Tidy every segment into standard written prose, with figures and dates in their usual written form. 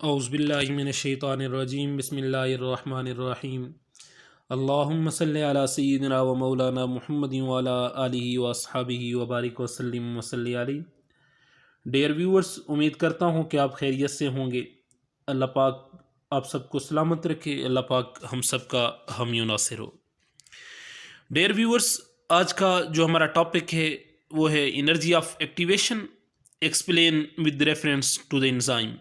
औज़ुबिल्लाहिमिनश्शैतानिर्रजीम बिस्मिल्लाहिर्रहमानिर्रहीम अल्लाहुम्मा सल्लि अला सय्यिदिना व मौलाना मुहम्मदिन व अला आलिहि व अस्हाबिहि व बारिक व सल्लिम व सल्लि अलैहि। डियर व्यूअर्स, उम्मीद करता हूँ कि आप खैरियत से होंगे। अल्लाह पाक आप सबको सलामत रखे। अल्लाह पाक हम सब का हामी नासिर हो। डियर व्यूअर्स, आज का जो हमारा टॉपिक है वो है energy of activation explain with reference to the enzyme.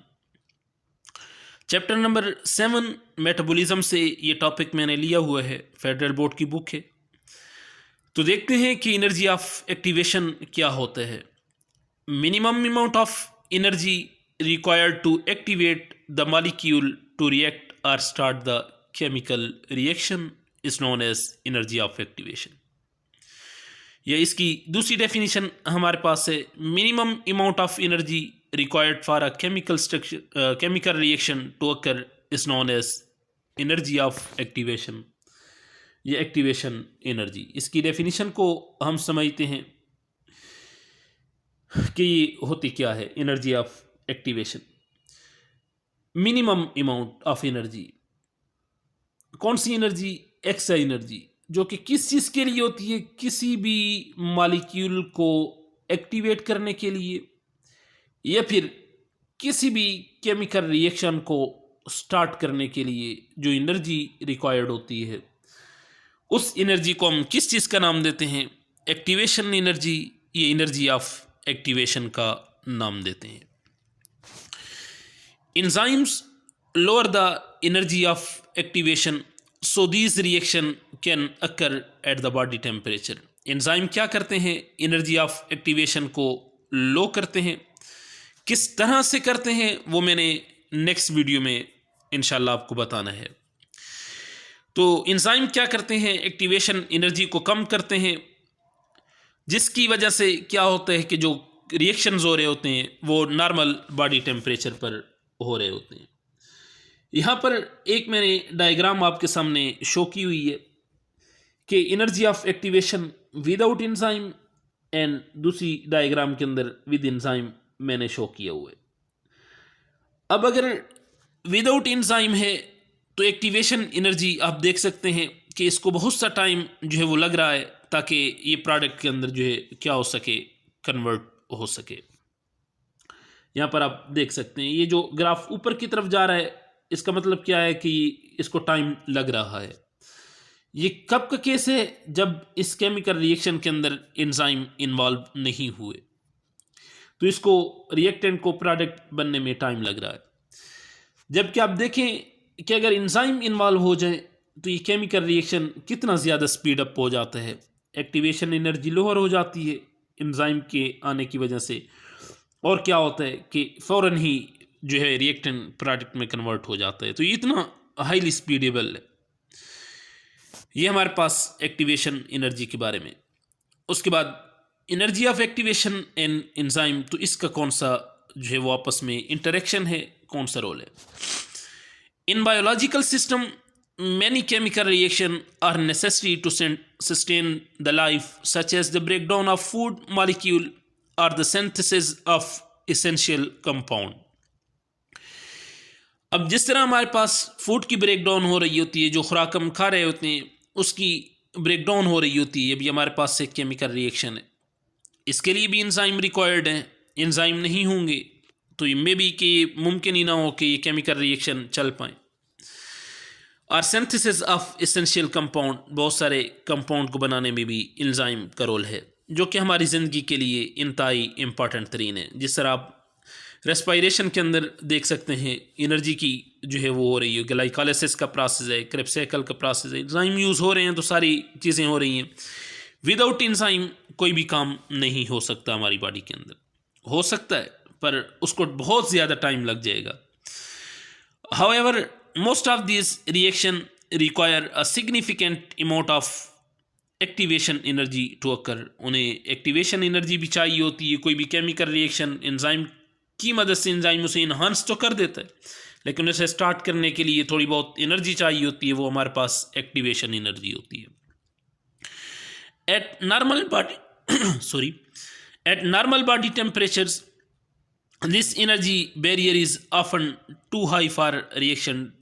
Chapter number 7 metabolism से ये टॉपिक मैंने लिया हुआ है, फेडरल बोर्ड की बुक है। तो देखते हैं कि एनर्जी ऑफ एक्टिवेशन क्या होता है। Minimum amount of energy required to activate the molecule to react और start the chemical reaction is known as energy of activation. या इसकी दूसरी डेफिनेशन हमारे पास है, minimum amount of energy required for a chemical reaction to occur is known as energy of activation। ये activation energy, इसकी definition को हम समझते हैं कि ये होती क्या है। Energy of activation, minimum amount of energy. कौन सी एनर्जी? एक्सा एनर्जी, जो कि किस चीज़ के लिए होती है? किसी भी मॉलिक्यूल को एक्टिवेट करने के लिए या फिर किसी भी केमिकल रिएक्शन को स्टार्ट करने के लिए जो एनर्जी रिक्वायर्ड होती है, उस एनर्जी को हम किस चीज़ का नाम देते हैं? Activation energy. ये एनर्जी ऑफ एक्टिवेशन का नाम देते हैं। Enzymes lower the energy of activation so these reaction can occur at the body temperature. Enzyme क्या करते हैं? एनर्जी ऑफ एक्टिवेशन को लो करते हैं। किस तरह से करते हैं वो मैंने नेक्स्ट वीडियो में इंशाल्लाह आपको बताना है। तो एंजाइम क्या करते हैं? एक्टिवेशन एनर्जी को कम करते हैं, जिसकी वजह से क्या होता है कि जो रिएक्शंस हो रहे होते हैं वो नॉर्मल बॉडी टेम्परेचर पर हो रहे होते हैं। यहाँ पर एक मैंने डायग्राम आपके सामने शो की हुई है कि energy of activation without enzyme, and दूसरी डायग्राम के अंदर विद एंजाइम मैंने शो किया हुआ है। अब अगर विदाउट एंजाइम है तो एक्टिवेशन एनर्जी आप देख सकते हैं कि इसको बहुत सा टाइम जो है वो लग रहा है ताकि ये प्रोडक्ट के अंदर जो है क्या हो सके, कन्वर्ट हो सके। यहाँ पर आप देख सकते हैं ये जो ग्राफ ऊपर की तरफ जा रहा है, इसका मतलब क्या है कि इसको टाइम लग रहा है। ये कब का केस है? जब इस केमिकल रिएक्शन के अंदर एंजाइम इन्वॉल्व नहीं हुए, तो इसको रिएक्टेंट को प्रोडक्ट बनने में टाइम लग रहा है। जबकि आप देखें कि अगर एंजाइम इन्वॉल्व हो जाए तो ये केमिकल रिएक्शन कितना ज़्यादा स्पीड अप हो जाता है। एक्टिवेशन एनर्जी लोअर हो जाती है एंजाइम के आने की वजह से, और क्या होता है कि फ़ौरन ही जो है रिएक्टेंट प्रोडक्ट में कन्वर्ट हो जाता है। तो ये इतना हाईली स्पीडेबल है। ये हमारे पास एक्टिवेशन एनर्जी के बारे में। उसके बाद energy of activation and enzyme, तो इसका कौन सा जो है वो आपस में इंटरेक्शन है, कौन सा रोल है? In biological system many chemical reaction are necessary to sustain the life, such as the breakdown of food molecule और the synthesis of essential compound. अब जिस तरह हमारे पास फूड की ब्रेकडाउन हो रही होती है, जो खुराक हम खा रहे होते हैं उसकी ब्रेकडाउन हो रही होती है, अभी हमारे पास एक केमिकल रिएक्शन है, इसके लिए भी एंजाइम रिक्वायर्ड हैं। एंजाइम नहीं होंगे तो इनमें भी कि मुमकिन ही ना हो कि ये केमिकल रिएक्शन चल पाए। और सिंथेसिस ऑफ एसेंशियल कंपाउंड, बहुत सारे कंपाउंड को बनाने में भी एंजाइम का रोल है, जो कि हमारी ज़िंदगी के लिए इंतहाई इम्पॉर्टेंट तरीन है। जिस तरह आप रेस्पायरेशन के अंदर देख सकते हैं एनर्जी की जो है वो हो रही है, ग्लाइकोलाइसिस का प्रोसेस है, क्रेब्स साइकिल का प्रोसेस है, एंजाइम यूज़ हो रहे हैं तो सारी चीज़ें हो रही हैं। विदाउट एंजाइम कोई भी काम नहीं हो सकता हमारी बॉडी के अंदर। हो सकता है पर उसको बहुत ज़्यादा टाइम लग जाएगा। However most of this reaction require a significant amount of activation energy to occur. उन्हें एक्टिवेशन एनर्जी भी चाहिए होती है। कोई भी केमिकल रिएक्शन एंजाइम की मदद से एंजाइम उसे इन्हांस तो कर देता है, लेकिन उसे स्टार्ट करने के लिए थोड़ी बहुत एनर्जी चाहिए होती है, वो हमारे पास एक्टिवेशन एनर्जी होती है। At normal body at normal body temperatures, This energy barrier is often too high for reaction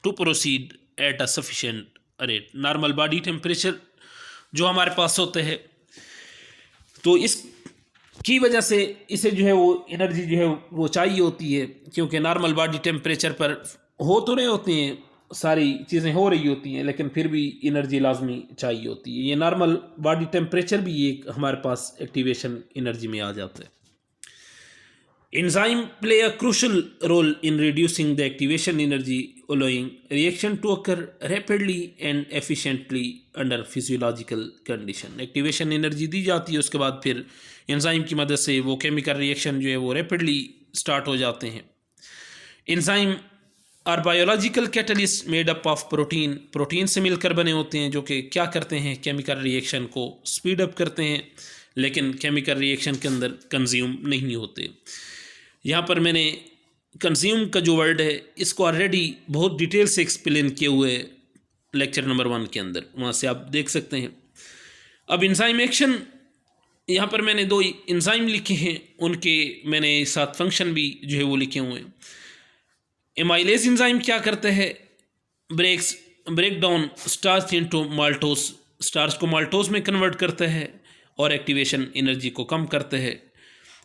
to proceed at a sufficient rate. Normal body temperature जो हमारे पास होते हैं, तो इसकी वजह से इसे जो है वो एनर्जी जो है वो चाहिए होती है, क्योंकि नॉर्मल बॉडी टेम्परेचर पर हो तो रहे होते हैं, सारी चीज़ें हो रही होती हैं, लेकिन फिर भी एनर्जी लाजमी चाहिए होती है। ये नॉर्मल बॉडी टेम्परेचर भी एक हमारे पास एक्टिवेशन एनर्जी में आ जाता है। Enzyme play a crucial role in reducing the activation energy, allowing reaction to occur rapidly and efficiently under physiological condition. Activation energy दी जाती है, उसके बाद फिर एंजाइम की मदद से वो केमिकल रिएक्शन जो है वो रैपिडली स्टार्ट हो जाते हैं। Enzyme are biological catalyst made up of protein, protein से मिलकर बने होते हैं, जो कि क्या करते हैं, केमिकल रिएक्शन को स्पीड अप करते हैं, लेकिन केमिकल रिएक्शन के अंदर कंज्यूम नहीं होते। यहाँ पर मैंने कंज्यूम का जो वर्ड है इसको ऑलरेडी बहुत डिटेल से एक्सप्लेन किए हुए लेक्चर नंबर 1 के अंदर, वहाँ से आप देख सकते हैं। अब एंजाइम एक्शन, यहाँ पर मैंने 2 एंजाइम लिखे हैं, उनके मैंने साथ फंक्शन भी जो है वो लिखे हुए हैं। एमाइलेज एंजाइम क्या करते हैं, break down starch into maltose, starch को माल्टोज में कन्वर्ट करते हैं और एक्टिवेशन एनर्जी को कम करते हैं।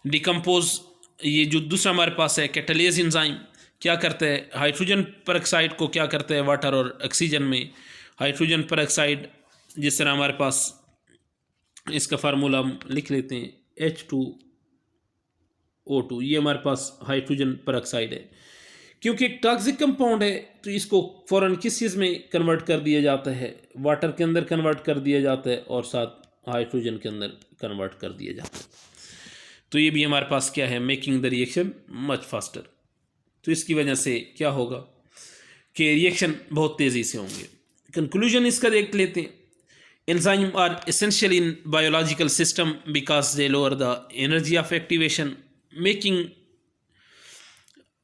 डिकम्पोज, ये जो दूसरा हमारे पास है कैटलेज एंजाइम, क्या करते हैं, हाइड्रोजन परऑक्साइड को क्या करते हैं, वाटर और ऑक्सीजन में हाइड्रोजन परऑक्साइड, जिस तरह हमारे पास इसका फार्मूला हम लिख लेते हैं H2O2, ये हमारे पास हाइड्रोजन परऑक्साइड है। क्योंकि एक टॉक्सिक कंपाउंड है तो इसको फ़ौरन किस चीज़ में कन्वर्ट कर दिया जाता है, वाटर के अंदर कन्वर्ट कर दिया जाता है और साथ हाइड्रोजन के अंदर कन्वर्ट कर दिया जाता है। तो ये भी हमारे पास क्या है, making the reaction much faster. तो इसकी वजह से क्या होगा कि रिएक्शन बहुत तेज़ी से होंगे। कंक्लूजन इसका देख लेते हैं। Enzyme are essential in biological system because they lower the energy of activation,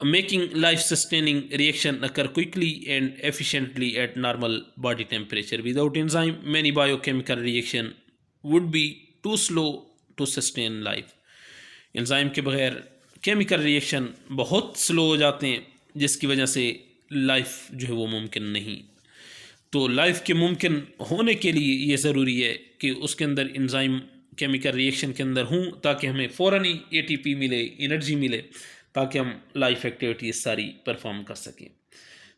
making life-sustaining reaction occur quickly and efficiently at normal body temperature. Without enzyme, many biochemical reaction would be too slow to sustain life. Enzyme के बगैर chemical reaction बहुत slow हो जाते हैं, जिसकी वजह से life जो है वो मुमकिन नहीं। तो लाइफ के मुमकिन होने के लिए ये ज़रूरी है कि उसके अंदर एंजाइम केमिकल रिएक्शन के अंदर हों, ताकि हमें फ़ौरन ही ATP मिले, एनर्जी मिले, ताकि हम लाइफ एक्टिविटीज़ सारी परफॉर्म कर सकें।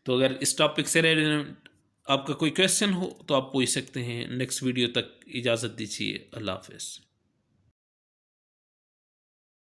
तो अगर इस टॉपिक से रिलेवेंट आपका कोई क्वेश्चन हो तो आप पूछ सकते हैं। नेक्स्ट वीडियो तक इजाज़त दीजिए। अल्लाह हाफ़िज़।